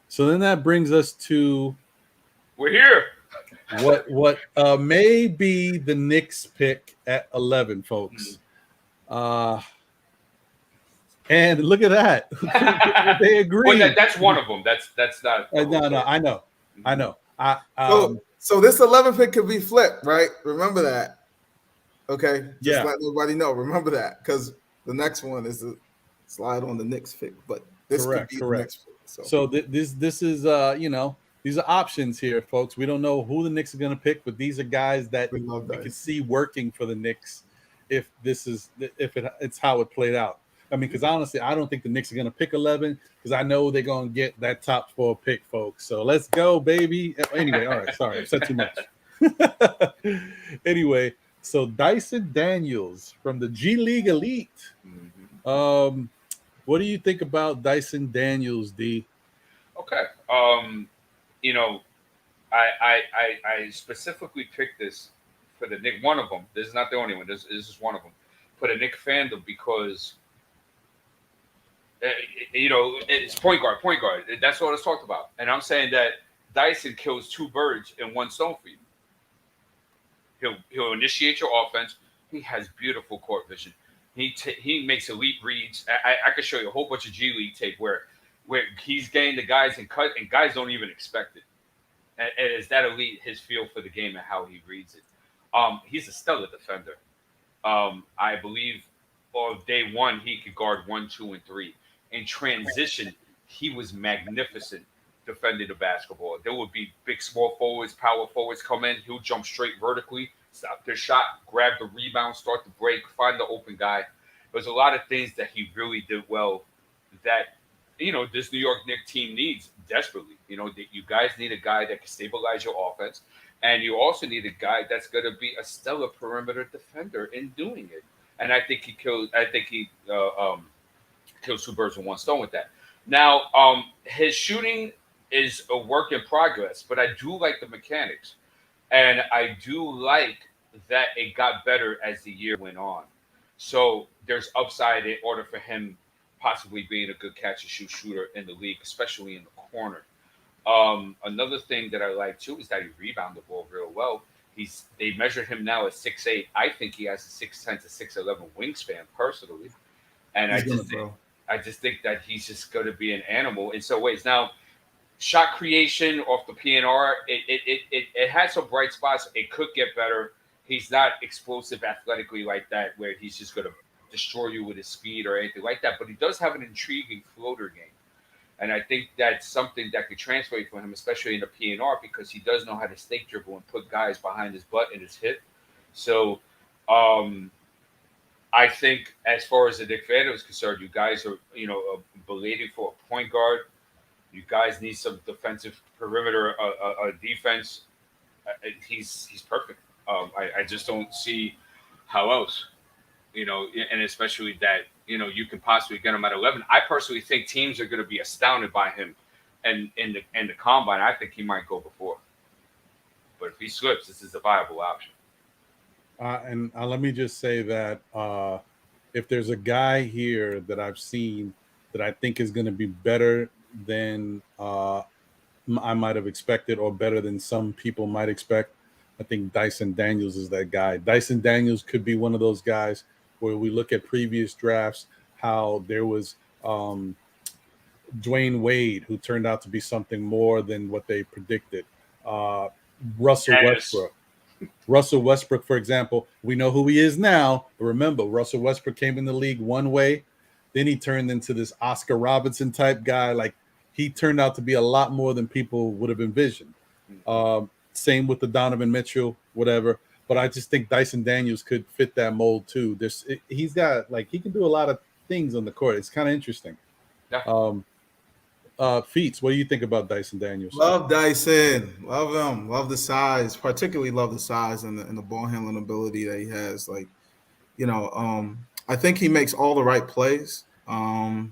So then that brings us to We're here. what may be the Knicks pick at 11, folks. And look at that. They agree. Well, that's one of them. That's not. No, I know. So this 11 pick could be flipped, right? Remember that. Okay. Just Yeah. let everybody know. Remember that, because the next one is a slide on the Knicks pick, but this could be the next pick. So this is these are options here, folks. We don't know who the Knicks are going to pick, but these are guys that we can see working for the Knicks if it's how it played out. I mean, because honestly, I don't think the Knicks are going to pick 11 because I know they're going to get that top 4 pick, folks. So let's go, baby. Anyway, all right. Sorry, I've said too much. Anyway, so Dyson Daniels from the G League Elite. What do you think about Dyson Daniels, D? Okay. I specifically picked this for the Knicks. One of them. This is not the only one. This is one of them. For the Knicks fandom because it's point guard. That's what I was talked about. And I'm saying that Dyson kills 2 birds in 1 stone for you. He'll initiate your offense. He has beautiful court vision. He makes elite reads. I could show you a whole bunch of G League tape where he's getting the guys and guys don't even expect it. And is that elite, his feel for the game and how he reads it. He's a stellar defender. I believe on day 1 he could guard 1, 2, and 3. In transition, he was magnificent defending the basketball. There would be big small forwards, power forwards come in. He'll jump straight vertically, stop their shot, grab the rebound, start the break, find the open guy. There's a lot of things that he really did well that this New York Knicks team needs desperately. You guys need a guy that can stabilize your offense, and you also need a guy that's going to be a stellar perimeter defender in doing it. And I think he kills 2 birds with 1 stone with that. Now, his shooting is a work in progress, but I do like the mechanics, and I do like that it got better as the year went on. So there's upside in order for him possibly being a good catch and shoot shooter in the league, especially in the corner. Another thing that I like too is that he rebounded the ball real well. They measured him now at 6'8". I think he has a 6'10" to 6'11" wingspan personally, and I just think that he's just going to be an animal in some ways. Now, shot creation off the PNR, it has some bright spots. It could get better. He's not explosive athletically like that, where he's just going to destroy you with his speed or anything like that. But he does have an intriguing floater game. And I think that's something that could translate for him, especially in the PNR, because he does know how to stake dribble and put guys behind his butt and his hip. So I think as far as the Knicks fan is concerned, you guys are, belated for a point guard. You guys need some defensive perimeter, defense. He's perfect. I just don't see how else, and especially that, you can possibly get him at 11. I personally think teams are going to be astounded by him, and in the combine, I think he might go before. But if he slips, this is a viable option. And let me just say that if there's a guy here that I've seen that I think is going to be better than I might have expected, or better than some people might expect, I think Dyson Daniels is that guy. Dyson Daniels could be one of those guys where we look at previous drafts, how there was Dwayne Wade, who turned out to be something more than what they predicted. Russell Westbrook, for example, we know who he is now. But remember, Russell Westbrook came in the league one way, then he turned into this Oscar Robertson type guy. Like, he turned out to be a lot more than people would have envisioned. Same with the Donovan Mitchell, whatever. But I just think Dyson Daniels could fit that mold too. He's got, he can do a lot of things on the court. It's kind of interesting. Yeah. Feats, what do you think about Dyson Daniels? Love Dyson. Love him. Love the size. Particularly love the size and the ball handling ability that he has. I think he makes all the right plays. I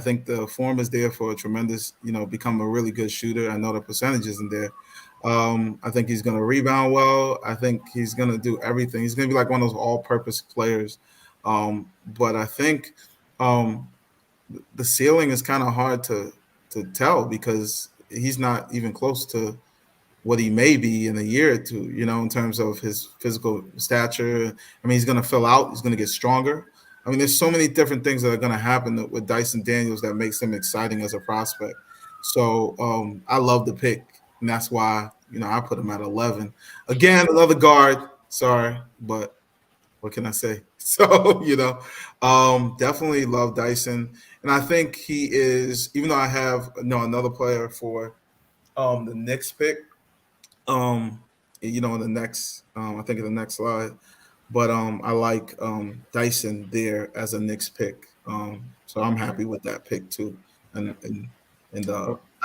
think the form is there for a tremendous, become a really good shooter. I know the percentage isn't there. I think he's going to rebound well. I think he's going to do everything. He's going to be like one of those all-purpose players. But I think the ceiling is kind of hard to tell because he's not even close to what he may be in a year or two, in terms of his physical stature. I mean, he's going to fill out. He's going to get stronger. I mean, there's so many different things that are going to happen with Dyson Daniels that makes him exciting as a prospect. So I love the pick, and that's why, I put him at 11. Again, another guard. Sorry, but what can I say? So, definitely love Dyson. And I think he is, even though I have another player for the Knicks pick, in the next, I think in the next slide. But I like Dyson there as a Knicks pick. So I'm happy with that pick too. And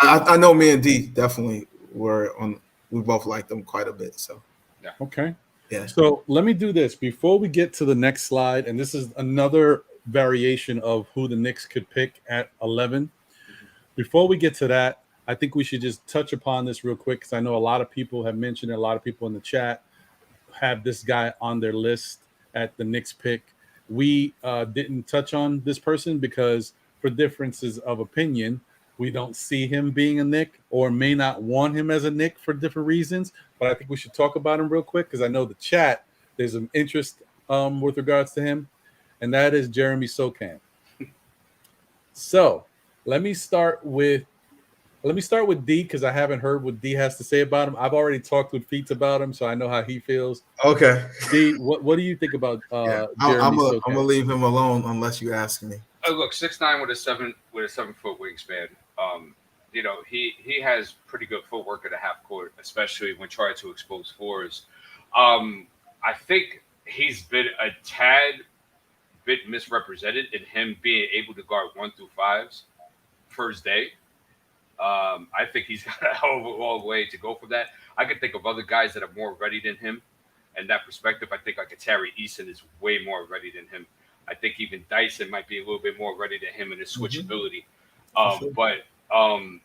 I know me and D definitely we both liked them quite a bit. So okay. Yeah. So let me do this before we get to the next slide, and this is another variation of who the Knicks could pick at 11. Before we get to that, I think we should just touch upon this real quick because I know a lot of people have mentioned it, a lot of people in the chat have this guy on their list at the Knicks pick. We didn't touch on this person because for differences of opinion, we don't see him being a Knick or may not want him as a Knick for different reasons. But I think we should talk about him real quick because I know the chat, there's some interest with regards to him, and that is Jeremy Sochan. So let me start with D because I haven't heard what D has to say about him. I've already talked with Feats about him, so I know how he feels. Okay. D, what do you think about Jeremy Sochan? I'm gonna leave him alone unless you ask me. Look, 6'9" with a 7-foot wingspan. He has pretty good footwork at the half court, especially when trying to expose fours. I think he's been a tad bit misrepresented in him being able to guard 1 through 5s first day. I think he's got a hell of a long way to go for that. I can think of other guys that are more ready than him. And that perspective, I think like a Tari Eason is way more ready than him. I think even Dyson might be a little bit more ready than him in his switchability. Sure. But I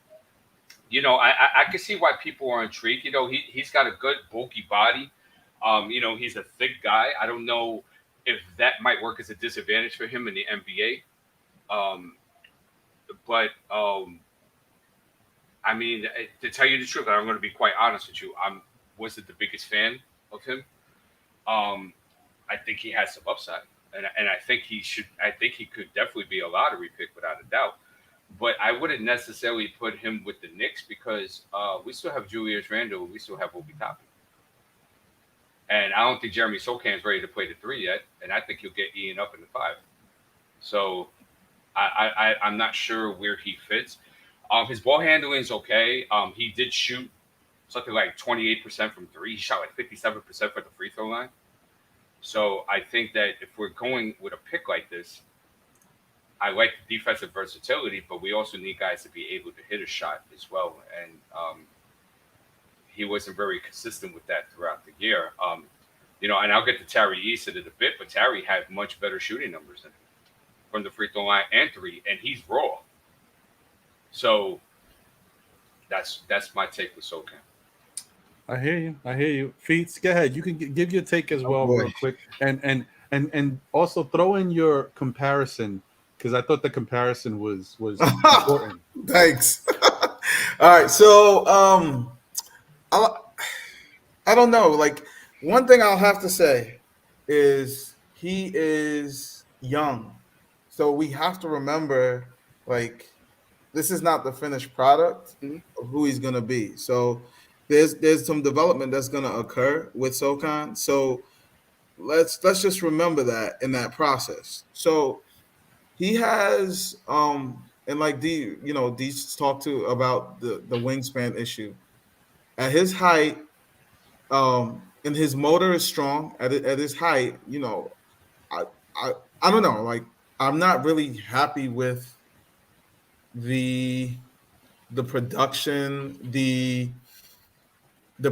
can see why people are intrigued. He's got a good bulky body. He's a thick guy. I don't know if that might work as a disadvantage for him in the NBA. I mean, to tell you the truth, I'm going to be quite honest with you. I wasn't the biggest fan of him. I think he has some upside, and I think he should. I think he could definitely be a lottery pick without a doubt. But I wouldn't necessarily put him with the Knicks because we still have Julius Randle, we still have Obi Toppin, and I don't think Jeremy Sochan is ready to play the 3 yet, and I think he'll get Ian up in the 5. So I'm not sure where he fits. His ball handling is okay. He did shoot something like 28% from 3. He shot like 57% for the free throw line. So I think that if we're going with a pick like this, I like the defensive versatility, but we also need guys to be able to hit a shot as well. And he wasn't very consistent with that throughout the year. And I'll get to Tari Eason in a bit, but Tari had much better shooting numbers than him from the free throw line and 3, and he's raw. So that's my take with Sochan. I hear you. Feats, go ahead. You can give your take as well, real quick, and also throw in your comparison because I thought the comparison was important. Thanks. All right, so I don't know. Like one thing I'll have to say is he is young, so we have to remember like. This is not the finished product of who he's gonna be. So there's some development that's gonna occur with Sochan. So let's just remember that in that process. So he has and like D's talked to about the wingspan issue. At his height, and his motor is strong at his height, I don't know, like I'm not really happy with the production, the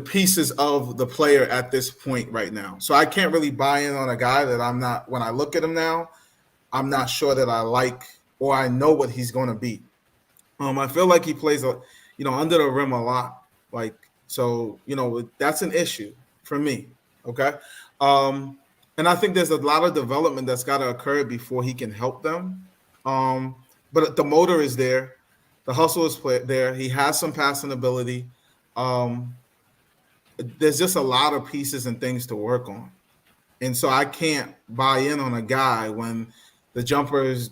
pieces of the player at this point right now. So I can't really buy in on a guy that I'm not, when I look at him now, I'm not sure that I like or I know what he's going to be. I feel like he plays, under the rim a lot. Like, so, that's an issue for me. Okay. And I think there's a lot of development that's got to occur before he can help them. But the motor is there. The hustle is there. He has some passing ability. There's just a lot of pieces and things to work on. And so I can't buy in on a guy when the jumpers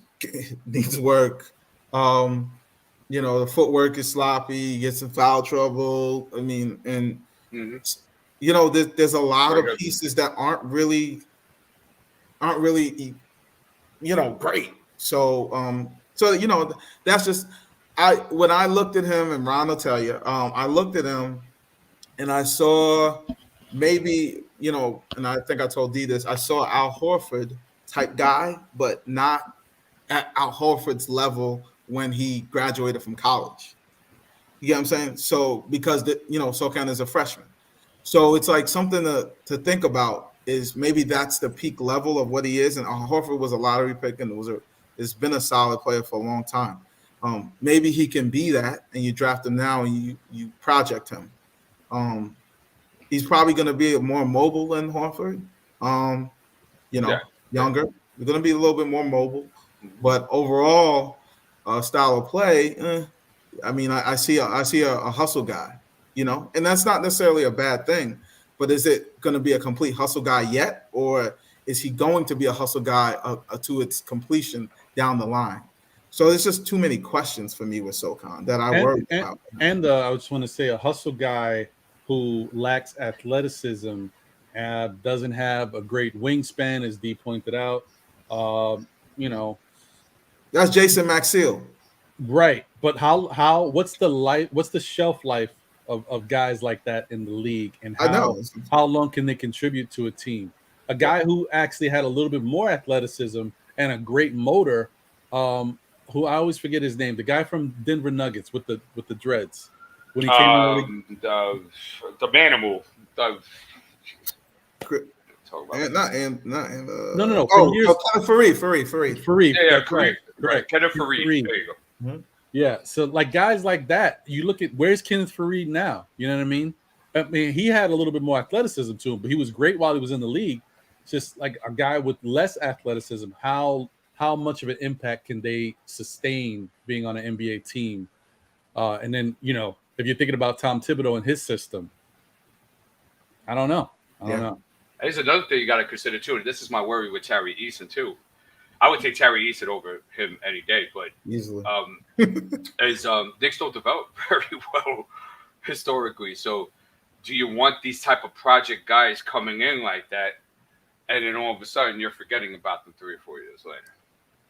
needs work. The footwork is sloppy. You get some foul trouble. I mean, and there's a lot of pieces that aren't really, great. So that's just when I looked at him, and Ron will tell you, I looked at him and I saw maybe, and I think I told D this, I saw Al Horford type guy, but not at Al Horford's level when he graduated from college. You get what I'm saying? So because Sochan is a freshman. So it's like something to think about is maybe that's the peak level of what he is. And Al Horford was a lottery pick and it's been a solid player for a long time. Maybe he can be that, and you draft him now and you project him. He's probably going to be more mobile than Horford. Younger. He's going to be a little bit more mobile, but overall style of play. I see a hustle guy, and that's not necessarily a bad thing. But is it going to be a complete hustle guy yet, or is he going to be a hustle guy to its completion down the line? So there's just too many questions for me with Sochan that I worry about. And I just want to say a hustle guy who lacks athleticism, doesn't have a great wingspan, as D pointed out. That's Jason Maxill. Right. But what's the shelf life of guys like that in the league, and how long can they contribute to a team? A guy who actually had a little bit more athleticism and a great motor, who I always forget his name, the guy from Denver Nuggets with the dreads. When he came in the league. The Manimal. No. Fareed. Yeah, correct. Kenneth Fareed. There you go. Mm-hmm. Yeah, so like guys like that, you look at where's Kenneth Fareed now? You know what I mean? He had a little bit more athleticism to him, but he was great while he was in the league. It's just like a guy with less athleticism, how much of an impact can they sustain being on an NBA team? And then, if you're thinking about Tom Thibodeau and his system, I don't know. There's another thing you got to consider too, and this is my worry with Tari Eason too. I would take Tari Eason over him any day, but easily. Knicks don't develop very well historically. So, do you want these type of project guys coming in like that, and then all of a sudden you're forgetting about them 3 or 4 years later?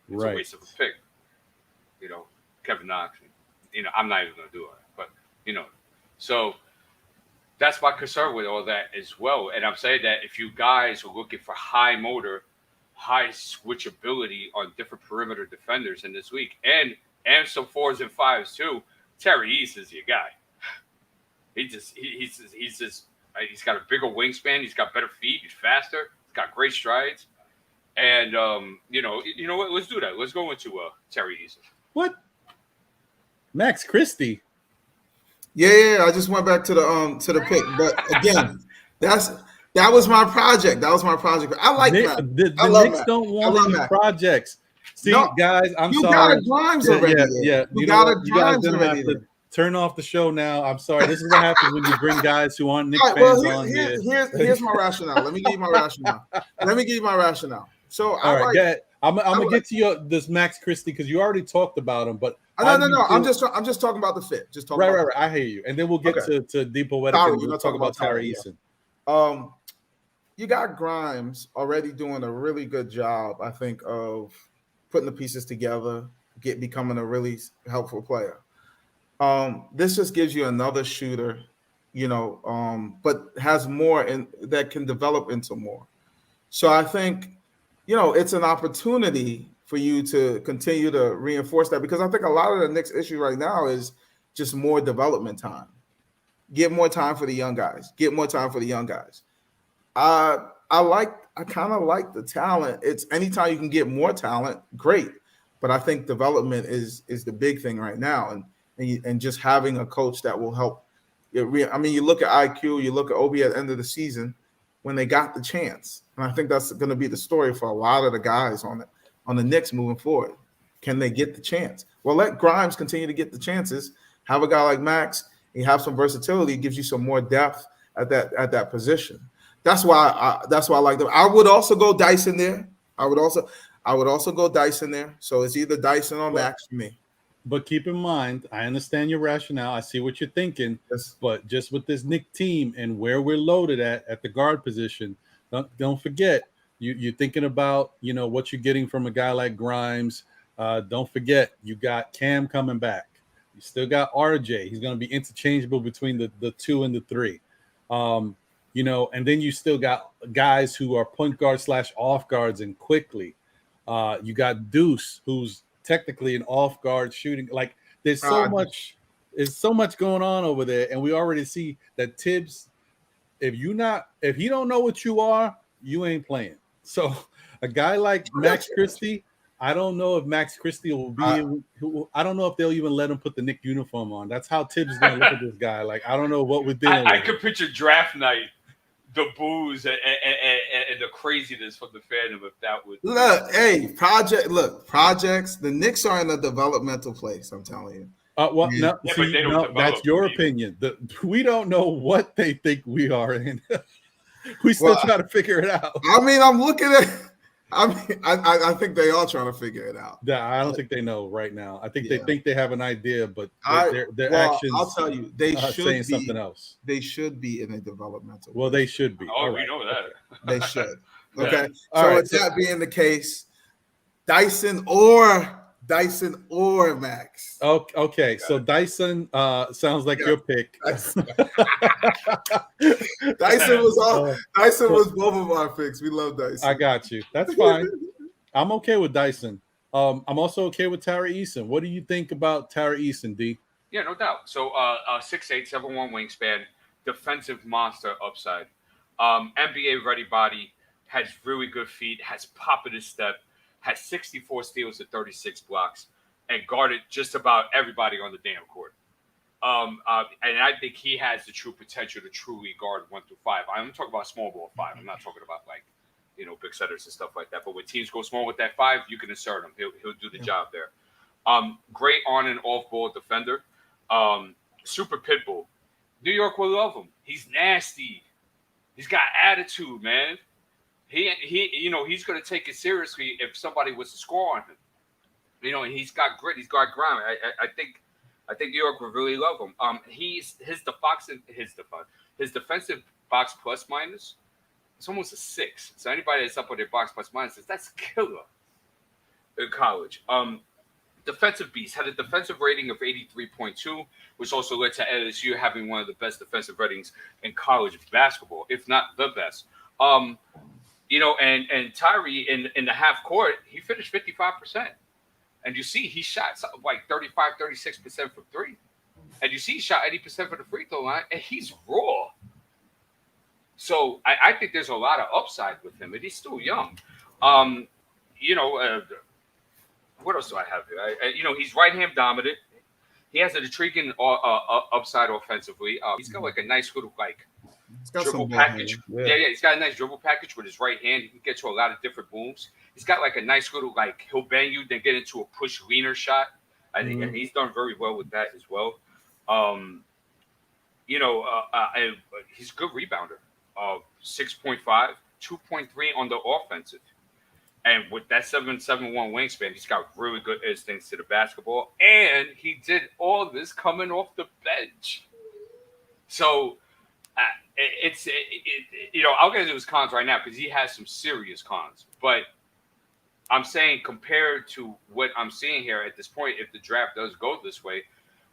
It's a waste of a pick. Kevin Knox. I'm not even going to do it, but so that's my concern with all that as well. And I'm saying that if you guys are looking for high motor, high switchability on different perimeter defenders in this week, and some 4s and 5s too, Tari Eason's your guy. He's got a bigger wingspan. He's got better feet. He's faster. He's got great strides. And you know what? Let's do that. Let's go into Tari Eason. What? Max Christie. Yeah. I just went back to the pick, but again, that was my project. I like that. The Knicks don't want any projects. See, guys, I'm sorry. You got a Grimes already. Yeah. You got a Grimes already. Turn off the show now. I'm sorry. This is what happens when you bring guys who aren't Knicks fans on here. Here's my rationale. Let me give you my rationale. So I'm gonna get to this Max Christie because you already talked about him, but no. I'm just talking about the fit. Right. I hear you, and then we'll get to DPoetic and we'll talk about Tari Eason. You got Grimes already doing a really good job, I think, of putting the pieces together, becoming a really helpful player. This just gives you another shooter, but has more that can develop into more. So I think, it's an opportunity for you to continue to reinforce that, because I think a lot of the Knicks issue right now is just more development time. Get more time for the young guys. I kind of like the talent. It's anytime you can get more talent, great. But I think development is the big thing right now, and just having a coach that will help. You look at IQ, you look at OB at the end of the season when they got the chance, and I think that's going to be the story for a lot of the guys on the Knicks moving forward. Can they get the chance? Well, let Grimes continue to get the chances. Have a guy like Max. You have some versatility. It gives you some more depth at that position. That's why I like them. I would also go Dyson there. I would also go Dyson there. So it's either Dyson or Max for me. But keep in mind, I understand your rationale. I see what you're thinking. Yes. But just with this Knicks team and where we're loaded at the guard position, don't forget you're thinking about what you're getting from a guy like Grimes. Don't forget you got Cam coming back. You still got RJ. He's going to be interchangeable between the 2 and the 3. And then you still got guys who are point guard / off guards and quickly. You got Deuce, who's technically an off guard shooting. Like there's so much going on over there, and we already see that Tibbs. If he don't know what you are, you ain't playing. So a guy like Max Christie. I don't know if Max Christie will be. I don't know if they'll even let him put the Knicks uniform on. That's how Tibbs is going to look at this guy. Like I don't know what we're dealing with. I could picture draft night, the boos and the craziness from the fandom if that would projects. The Knicks are in a developmental place. I'm telling you. That's your opinion. We don't know what they think we are in. We still try to figure it out. I mean, I'm looking at. I think they are trying to figure it out. Yeah, I don't think they know right now. I think they think they have an idea, but their actions. I'll tell you, they should saying be something else. They should be in a developmental. Well, they should be. Oh, we know that. They should. Okay. Yeah. So that being the case, Dyson or Max. Okay. So Dyson sounds like your pick. Dyson was both of our picks. We love Dyson. I got you. That's fine. I'm okay with Dyson. I'm also okay with Tari Eason. What do you think about Tari Eason, D? Yeah, no doubt. So 6'8", 7'1" wingspan, defensive monster upside. NBA ready body, has really good feet, has pop in his step, has 64 steals and 36 blocks, and guarded just about everybody on the damn court. And I think he has the true potential to truly guard 1 through 5. I'm talking about small ball 5. I'm not talking about big setters and stuff like that. But when teams go small with that 5, you can insert him. He'll do the job there. Great on and off ball defender. Super pit bull. New York will love him. He's nasty. He's got attitude, man. He's going to take it seriously if somebody was to score on him. He's got grit. He's got grind. I think New York would really love him. His defensive box plus minus, it's almost a 6. So anybody that's up on their box plus minuses, that's killer in college. Defensive beast had a defensive rating of 83.2, which also led to LSU having one of the best defensive ratings in college basketball, if not the best. And Tyree in the half court, he finished 55%. And you see he shot something like 35, 36% from 3. And you see he shot 80% for the free throw line, and he's raw. So I think there's a lot of upside with him, and he's still young. What else do I have here? He's right-hand dominant. He has an intriguing upside offensively. He's got like a nice little dribble package. Yeah, he's got a nice dribble package with his right hand. He can get to a lot of different moves. He's got like a nice little he'll bang you, then get into a push leaner shot. I think and he's done very well with that as well. He's a good rebounder. 6.5, 2.3 on the offensive. And with that 7'1" wingspan, he's got really good instincts to the basketball. And he did all this coming off the bench. So I'll get into his cons right now because he has some serious cons. But I'm saying compared to what I'm seeing here at this point, if the draft does go this way,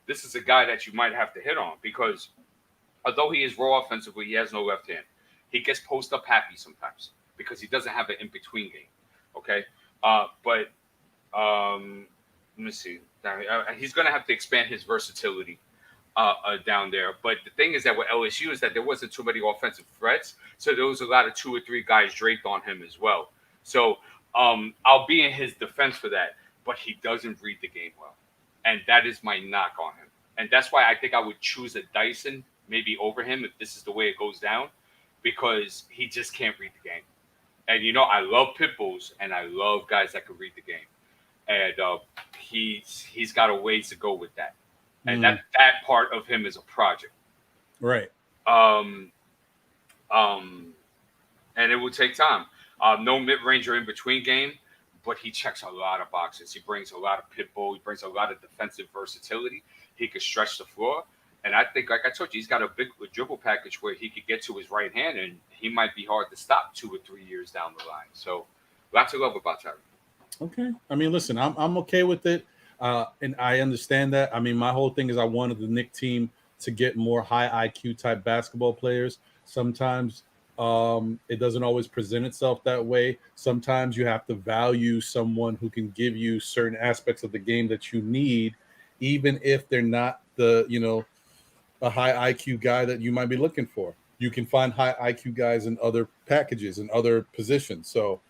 this is a guy that you might have to hit on because although he is raw offensively, he has no left hand. He gets post-up happy sometimes because he doesn't have an in-between game. Okay, but let me see. He's going to have to expand his versatility down there. But the thing is that with LSU is that there wasn't too many offensive threats, so there was a lot of 2 or 3 guys draped on him as well. So I'll be in his defense for that, but he doesn't read the game well, and that is my knock on him. And that's why I think I would choose a Dyson maybe over him if this is the way it goes down, because he just can't read the game. And I love pit bulls, and I love guys that can read the game. and he's got a ways to go with that, and Mm. that part of him is a project. Right. And it will take time. No mid-ranger in between game, but he checks a lot of boxes. He brings a lot of pit bull. He brings a lot of defensive versatility. He could stretch the floor. And I think, like I told you, he's got a big dribble package where he could get to his right hand, and he might be hard to stop 2 or 3 years down the line. So lots to love about Tari. Okay. I mean, listen, I'm okay with it. And I understand that. I mean, my whole thing is I wanted the Knicks team to get more high IQ type basketball players. Sometimes it doesn't always present itself that way. Sometimes you have to value someone who can give you certain aspects of the game that you need, even if they're not a high IQ guy that you might be looking for. You can find high IQ guys in other packages and other positions. So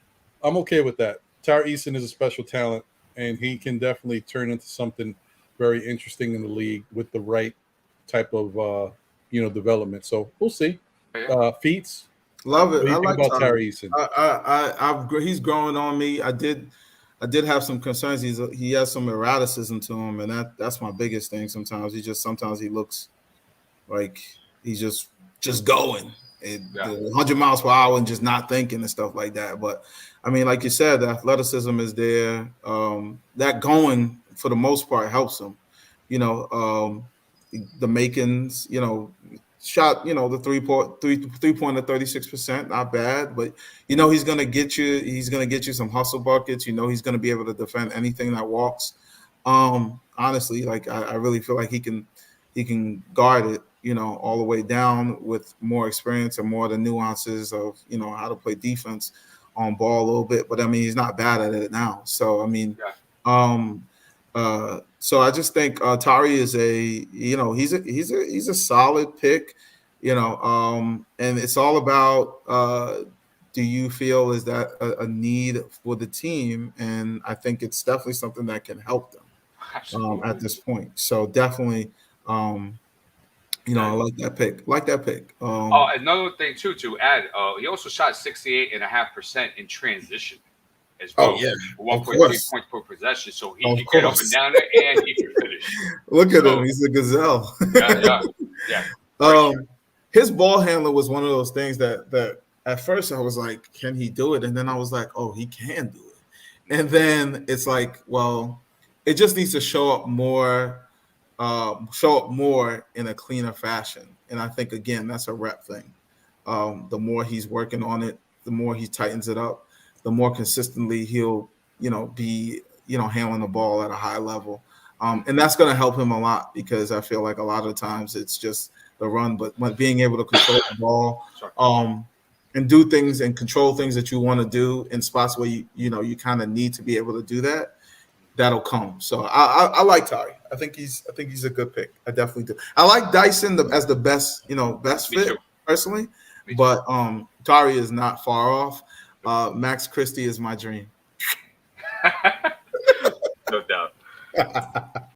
I'm okay with that. Tari Eason is a special talent, and he can definitely turn into something very interesting in the league with the right type of development. So we'll see. Feats. Love it. What do you I think like about Tari Eason? He's growing on me. I did have some concerns. He has some erraticism to him, and that's my biggest thing. Sometimes he looks like he's just going 100 miles per hour and just not thinking and stuff like that. But I mean, like you said, the athleticism is there. That going for the most part helps him. The makings, shot, the three-pointer 36%, not bad, but he's gonna get you some hustle buckets. He's gonna be able to defend anything that walks. Honestly, like I really feel like he can guard it, all the way down with more experience and more of the nuances of how to play defense on ball a little bit. But I mean, he's not bad at it now. So I mean, so I just think Tari is he's a solid pick, and it's all about do you feel is that a need for the team? And I think it's definitely something that can help them at this point. So definitely, I like that pick. Another thing too to add, he also shot 68.5% in transition as well. 1.3 points per possession, so he can get up and down there and he can finish. Look at him; he's a gazelle. Yeah. His ball handler was one of those things that at first I was like, can he do it? And then I was like, oh, he can do it. And then it's like, well, it just needs to show up more in a cleaner fashion. And I think, again, that's a rep thing. The more he's working on it, the more he tightens it up, the more consistently he'll, be, handling the ball at a high level. And that's going to help him a lot because I feel like a lot of times it's just the run, but being able to control the ball and do things and control things that you want to do in spots where you kind of need to be able to do that. That'll come. So I like Tari. I think he's a good pick. I definitely do. I like Dyson as the best fit personally, but Tari is not far off. Max Christie is my dream. No doubt.